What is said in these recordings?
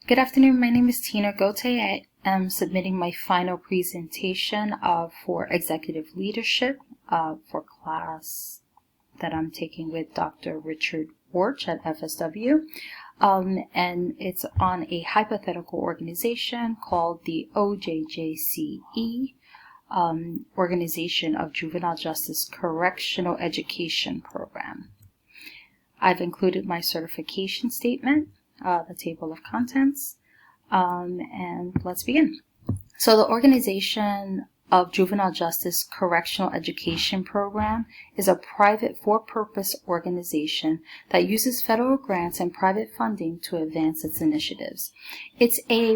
Good afternoon, my name is Tina Gote. I am submitting my final presentation for executive leadership for class that I'm taking with Dr. Richard Warch at FSW. And it's on a hypothetical organization called the OJJCE, Organization of Juvenile Justice Correctional Education Program. I've included my certification statement, the table of contents, and let's begin. So the Organization of Juvenile Justice Correctional Education Program is a private for-purpose organization that uses federal grants and private funding to advance its initiatives. It's a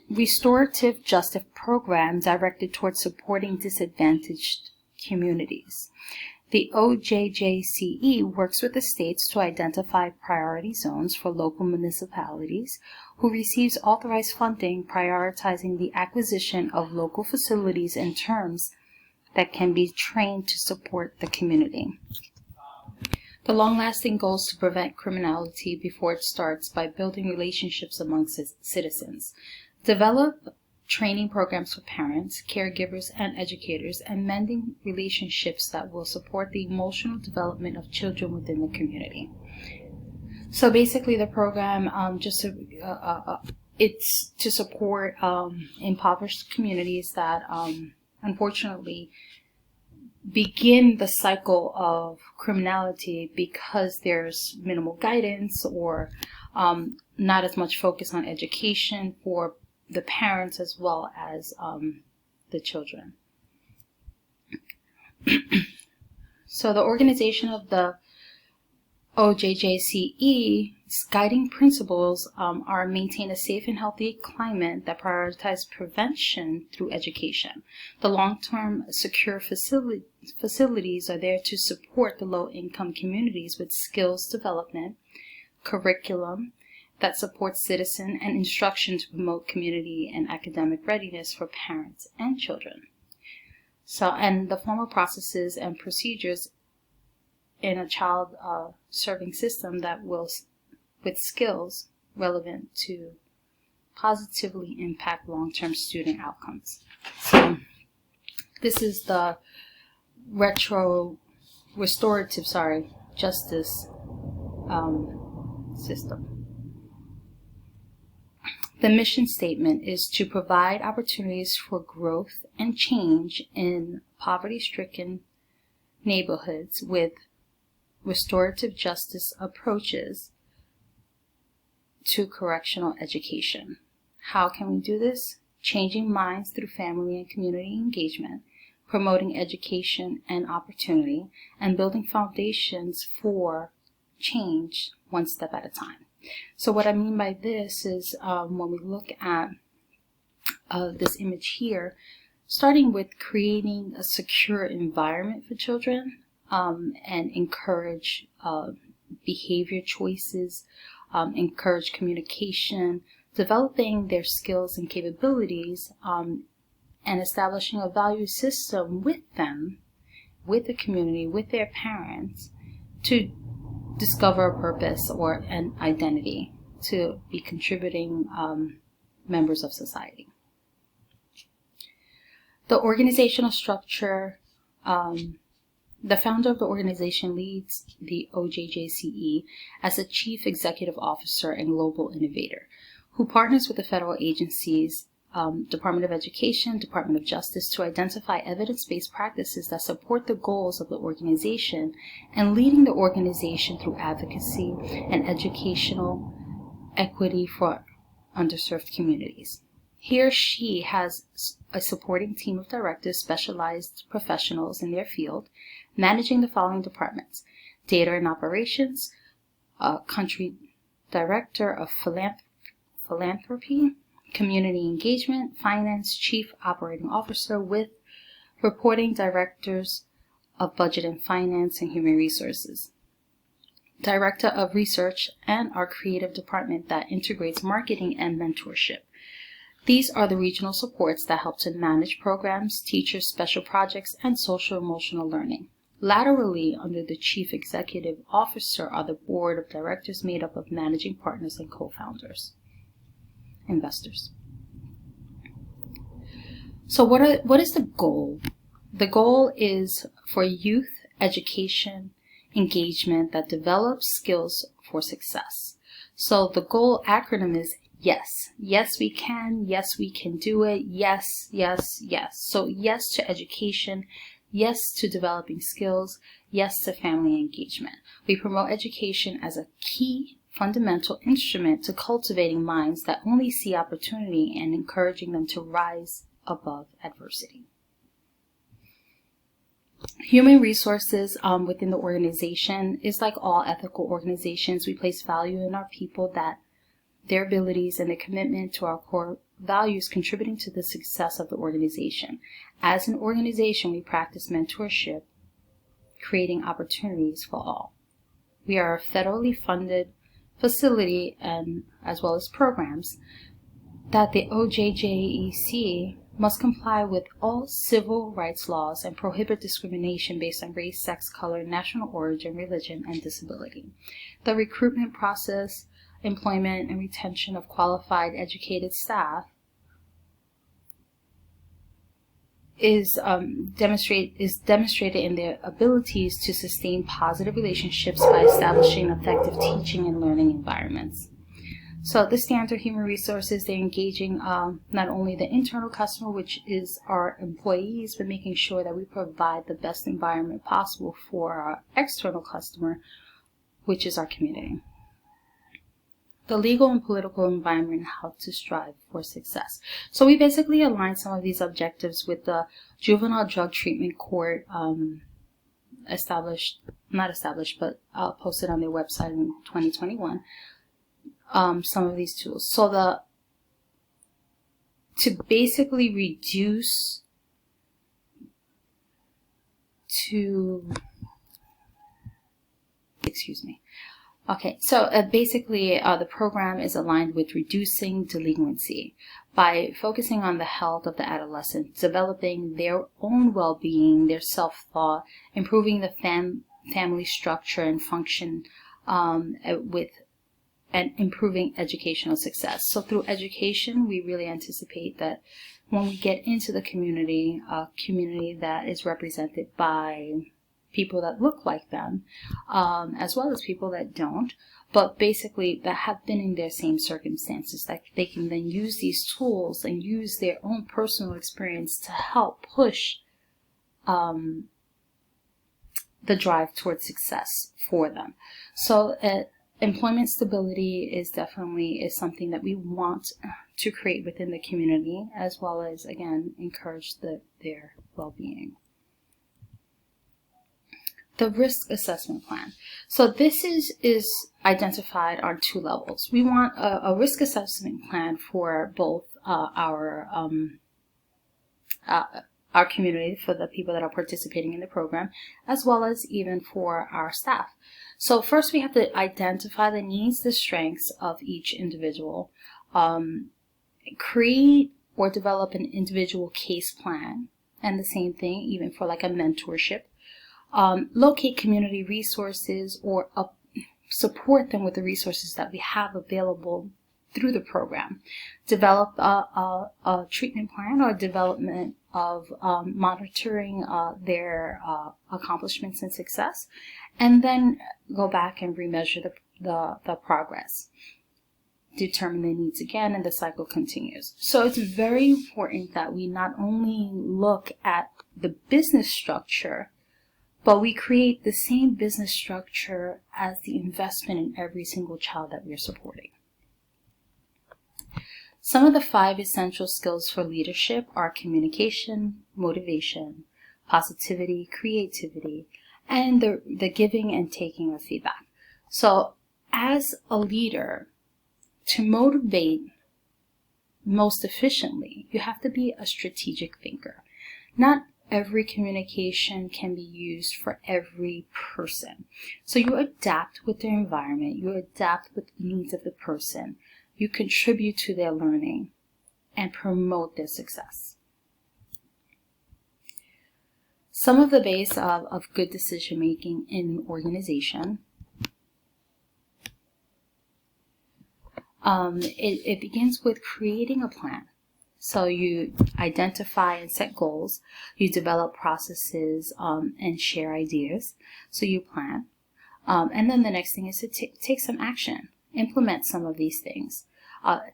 restorative justice program directed towards supporting disadvantaged communities. The OJJCE works with the states to identify priority zones for local municipalities who receives authorized funding, prioritizing the acquisition of local facilities in terms that can be trained to support the community. The long-lasting goal is to prevent criminality before it starts by building relationships among citizens, develop training programs for parents, caregivers, and educators, and mending relationships that will support the emotional development of children within the community. So basically the program, it's to support impoverished communities that unfortunately begin the cycle of criminality because there's minimal guidance or not as much focus on education for the parents as well as the children. So the organization of the OJJCE's guiding principles are maintain a safe and healthy climate that prioritizes prevention through education. The long-term secure facilities are there to support the low-income communities with skills development, curriculum that supports citizen and instruction to promote community and academic readiness for parents and children. So, and the formal processes and procedures in a child serving system that will, with skills relevant to positively impact long-term student outcomes. So, this is the restorative justice system. The mission statement is to provide opportunities for growth and change in poverty-stricken neighborhoods with restorative justice approaches to correctional education. How can we do this? Changing minds through family and community engagement, promoting education and opportunity, and building foundations for change one step at a time. So what I mean by this is when we look at this image here, starting with creating a secure environment for children and encourage behavior choices, encourage communication, developing their skills and capabilities, and establishing a value system with them, with the community, with their parents, to discover a purpose or an identity to be contributing members of society. The organizational structure, the founder of the organization leads the OJJCE as a chief executive officer and global innovator who partners with the federal agencies, Department of Education, Department of Justice, to identify evidence-based practices that support the goals of the organization and leading the organization through advocacy and educational equity for underserved communities. He or she has a supporting team of directors, specialized professionals in their field, managing the following departments: data and operations, country director of philanthropy, community engagement, finance, chief operating officer with reporting directors of budget and finance and human resources, director of research, and our creative department that integrates marketing and mentorship. These are the regional supports that help to manage programs, teachers, special projects, and social-emotional learning. Laterally, under the chief executive officer, are the board of directors made up of managing partners and co-founders. investors. So what is the goal? The goal is for youth education engagement that develops skills for success. So the goal acronym is YES. Yes, we can. Yes, we can do it. Yes, yes, yes. So yes to education. Yes to developing skills. Yes to family engagement. We promote education as a key fundamental instrument to cultivating minds that only see opportunity and encouraging them to rise above adversity. Human resources within the organization is like all ethical organizations. We place value in our people, that their abilities and their commitment to our core values contributing to the success of the organization. As an organization, we practice mentorship, creating opportunities for all. We are a federally funded facility, and as well as programs, that the OJJEC must comply with all civil rights laws and prohibit discrimination based on race, sex, color, national origin, religion, and disability. The recruitment process, employment, and retention of qualified, educated staff is demonstrated in their abilities to sustain positive relationships by establishing effective teaching and learning environments. So this stands for human resources. They're engaging not only the internal customer, which is our employees, but making sure that we provide the best environment possible for our external customer, which is our community. The legal and political environment, how to strive for success. So we basically aligned some of these objectives with the Juvenile Drug Treatment Court posted on their website in 2021. Some of these tools. So to basically reduce Okay, so basically the program is aligned with reducing delinquency by focusing on the health of the adolescent, developing their own well-being, their self-thought, improving the family structure and function and improving educational success. So through education, we really anticipate that when we get into the community, a community that is represented by people that look like them, as well as people that don't, but basically that have been in their same circumstances, that they can then use these tools and use their own personal experience to help push the drive towards success for them. So employment stability is something that we want to create within the community, as well as, again, encourage their well-being. The risk assessment plan. So this is identified on two levels. We want a risk assessment plan for both our community, for the people that are participating in the program, as well as even for our staff. So first we have to identify the needs, the strengths of each individual, create or develop an individual case plan, and the same thing even for like a mentorship. Locate community resources or support them with the resources that we have available through the program. Develop a treatment plan or development of monitoring their accomplishments and success, and then go back and remeasure the progress. Determine the needs again, and the cycle continues. So it's very important that we not only look at the business structure, but we create the same business structure as the investment in every single child that we're supporting. Some of the 5 essential skills for leadership are communication, motivation, positivity, creativity, and the giving and taking of feedback. So as a leader, to motivate most efficiently, you have to be a strategic thinker. Not every communication can be used for every person. So you adapt with their environment, you adapt with the needs of the person, you contribute to their learning, and promote their success. Some of the base of good decision making in an organization. It begins with creating a plan. So you identify and set goals, you develop processes and share ideas. So you plan. And then the next thing is to take some action, implement some of these things, and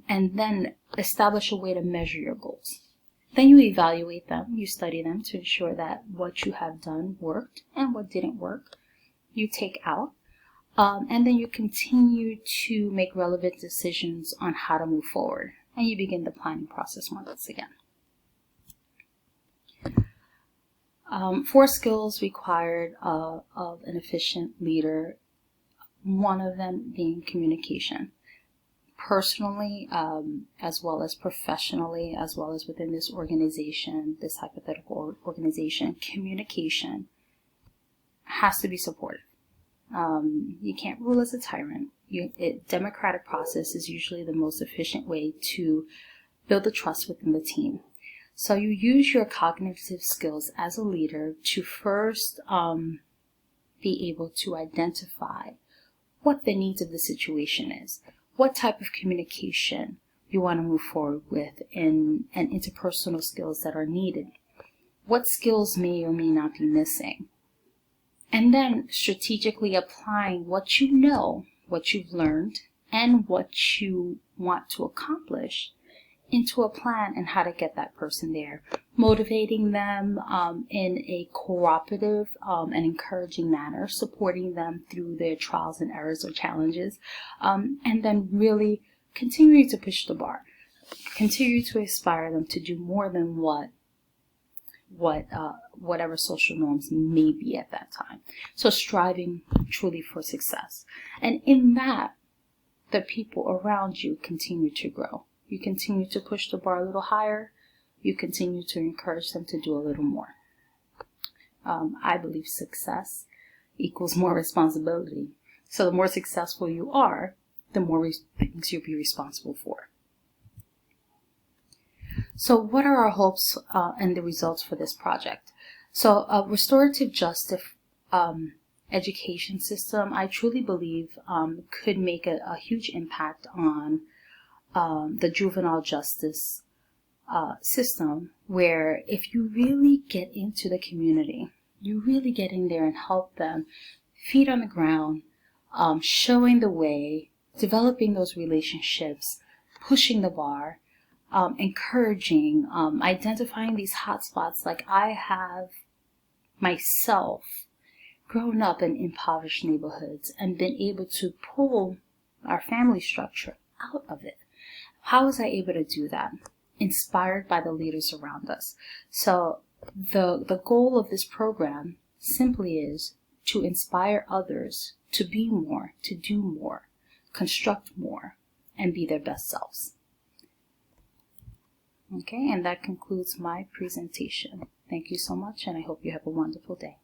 then establish a way to measure your goals. Then you evaluate them, you study them to ensure that what you have done worked and what didn't work, you take out. And then you continue to make relevant decisions on how to move forward. And you begin the planning process once again. 4 skills required of an efficient leader, one of them being communication. Personally, as well as professionally, as well as within this organization, this hypothetical organization, communication has to be supportive. You can't rule as a tyrant. Democratic process is usually the most efficient way to build the trust within the team. So you use your cognitive skills as a leader to first be able to identify what the needs of the situation is, what type of communication you want to move forward with, and interpersonal skills that are needed, what skills may or may not be missing. And then strategically applying what you know, what you've learned, and what you want to accomplish into a plan and how to get that person there. Motivating them in a cooperative and encouraging manner, supporting them through their trials and errors or challenges, and then really continue to push the bar. Continue to inspire them to do more than whatever social norms may be at that time. So striving truly for success. And in that, the people around you continue to grow. You continue to push the bar a little higher. You continue to encourage them to do a little more. I believe success equals more responsibility. So the more successful you are, the more things you'll be responsible for. So what are our hopes and the results for this project? So a restorative justice education system, I truly believe, could make a huge impact on the juvenile justice system, where if you really get into the community, you really get in there and help them, feet on the ground, showing the way, developing those relationships, pushing the bar, encouraging, identifying these hot spots. Like I have myself grown up in impoverished neighborhoods and been able to pull our family structure out of it. How was I able to do that? Inspired by the leaders around us. So the goal of this program simply is to inspire others to be more, to do more, construct more, and be their best selves. Okay, and that concludes my presentation. Thank you so much, and I hope you have a wonderful day.